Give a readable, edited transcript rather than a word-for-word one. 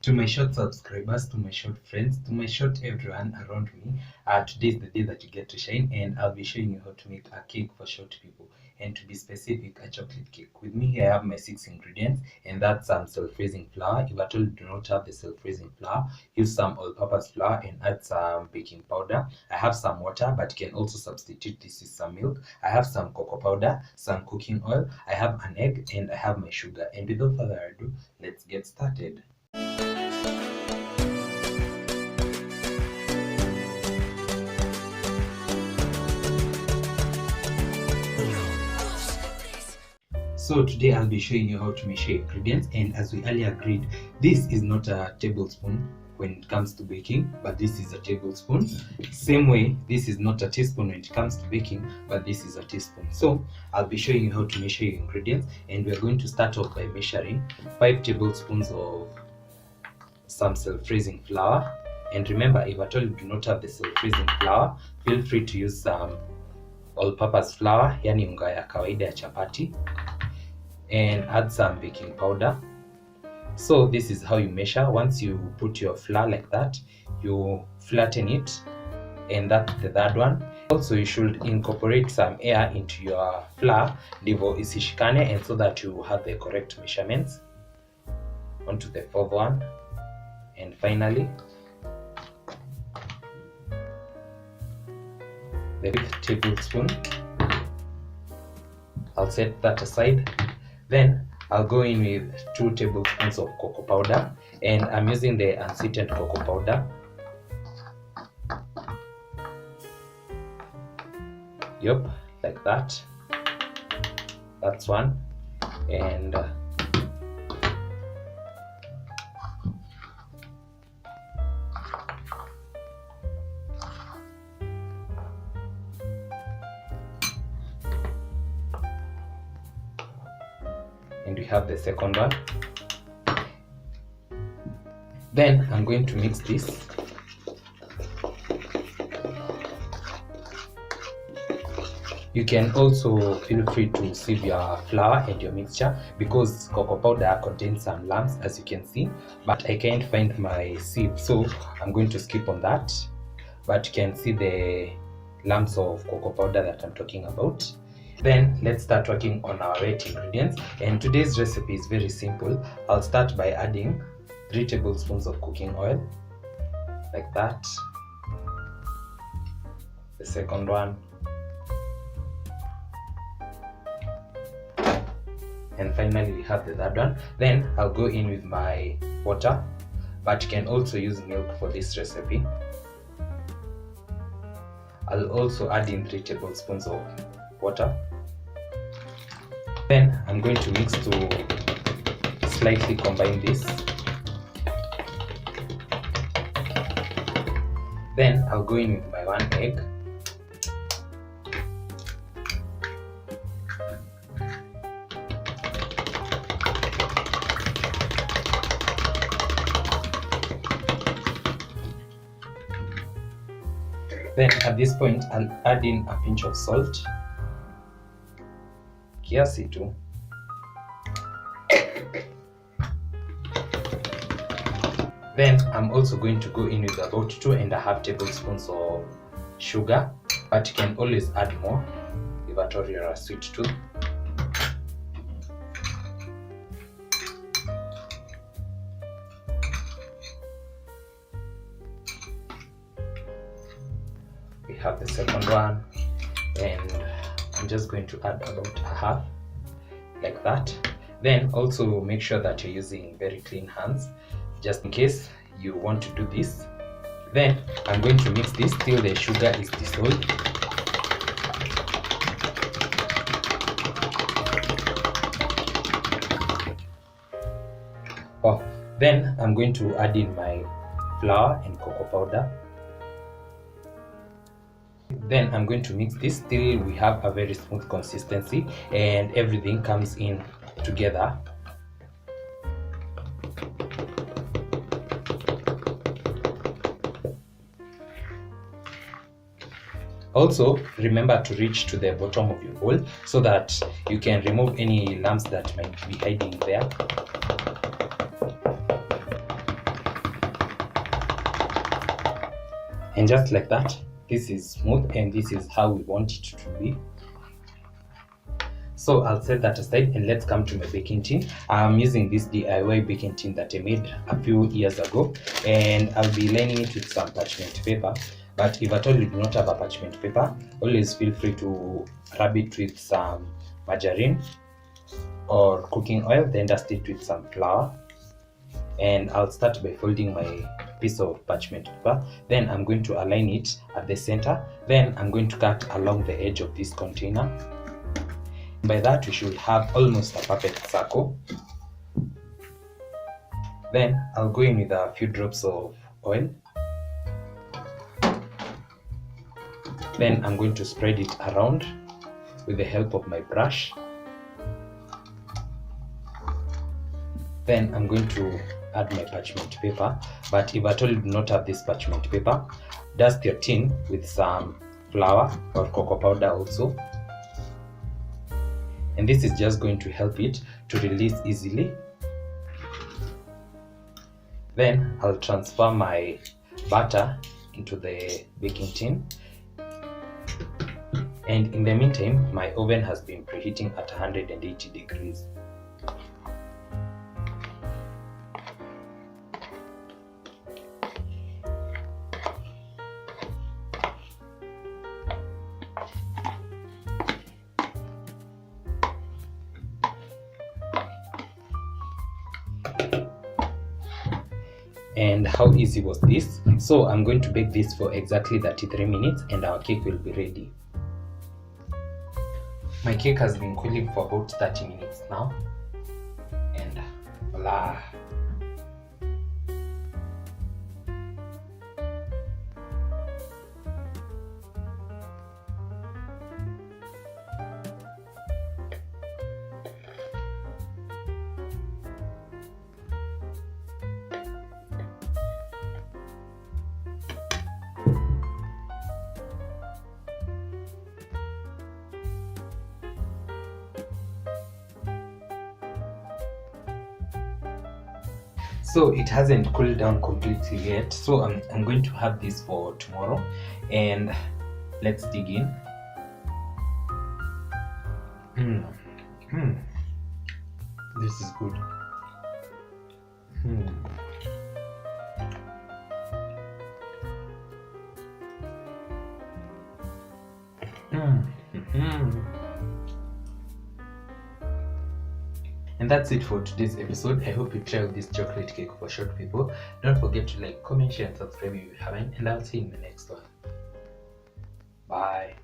To my short subscribers, to my short friends, to my short everyone around me, today is the day that you get to shine, and I'll be showing you how to make a cake for short people, and to be specific, a chocolate cake. With me here I have my 6 ingredients, and that's some self-raising flour. If at all you do not have the self-raising flour, use some all-purpose flour and add some baking powder. I have some water, but you can also substitute this with some milk. I have some cocoa powder, some cooking oil, I have an egg, and I have my sugar. And without further ado, let's get started. So today I'll be showing you how to measure ingredients, and as we earlier agreed, this is not a tablespoon when it comes to baking, but this is a tablespoon. Same way, this is not a teaspoon when it comes to baking, but this is a teaspoon. So I'll be showing you how to measure your ingredients, and we're going to start off by measuring 5 tablespoons of some self-raising flour. And remember, if at all you do not have the self-raising flour, feel free to use some all-purpose flour, yani unga ya kawaida ya chapati, and add some baking powder. So this is how you measure. Once you put your flour like that, you flatten it, and that's the third one. Also, you should incorporate some air into your flour ndivyo isishikane, and so that you have the correct measurements. On to the fourth one, and finally the 5th tablespoon. I'll set that aside. Then I'll go in with 2 tablespoons of cocoa powder, and I'm using the unsweetened cocoa powder. Yep, like that. That's one. And we have the second one. Then I'm going to mix this. You can also feel free to sieve your flour and your mixture, because cocoa powder contains some lumps, as you can see, but I can't find my sieve, so I'm going to skip on that. But you can see the lumps of cocoa powder that I'm talking about. Then let's start working on our wet ingredients, and today's recipe is very simple. I'll start by adding 3 tablespoons of cooking oil, like that. The second one, and finally we have the third one. Then I'll go in with my water, but you can also use milk for this recipe. I'll also add in 3 tablespoons of water. Then I'm going to mix to slightly combine this. Then I'll go in with my 1 egg. Then at this point I'll add in a pinch of salt. Kiasi tu. Then I'm also going to go in with about 2.5 tablespoons of sugar, but you can always add more if at all you're a sweet tooth. We have the second one, and I'm just going to add about a half, like that. Then also make sure that you're using very clean hands, just in case you want to do this. Then I'm going to mix this till the sugar is dissolved. Then I'm going to add in my flour and cocoa powder. Then I'm going to mix this till we have a very smooth consistency and everything comes in together. Also, remember to reach to the bottom of your bowl so that you can remove any lumps that might be hiding there. And just like that, this is smooth and this is how we want it to be. So I'll set that aside and let's come to my baking tin. I'm using this DIY baking tin that I made a few years ago, and I'll be lining it with some parchment paper. But if at all you do not have a parchment paper, always feel free to rub it with some margarine or cooking oil, then dust it with some flour. And I'll start by folding my piece of parchment paper. Then I'm going to align it at the center. Then I'm going to cut along the edge of this container. By that, we should have almost a perfect circle. Then I'll go in with a few drops of oil. Then I'm going to spread it around with the help of my brush. Then I'm going to add my parchment paper, but if at all you do not have this parchment paper, dust your tin with some flour or cocoa powder also. And this is just going to help it to release easily. Then I'll transfer my batter into the baking tin. And in the meantime, my oven has been preheating at 180 degrees. And how easy was this? So I'm going to bake this for exactly 33 minutes and our cake will be ready. My cake has been cooling for about 30 minutes now. And voila! So it hasn't cooled down completely yet, so I'm going to have this for tomorrow, and let's dig in. This is good. And that's it for today's episode. I hope you tried this chocolate cake for short people. Don't forget to like, comment, share, and subscribe if you haven't, and I'll see you in the next one. Bye.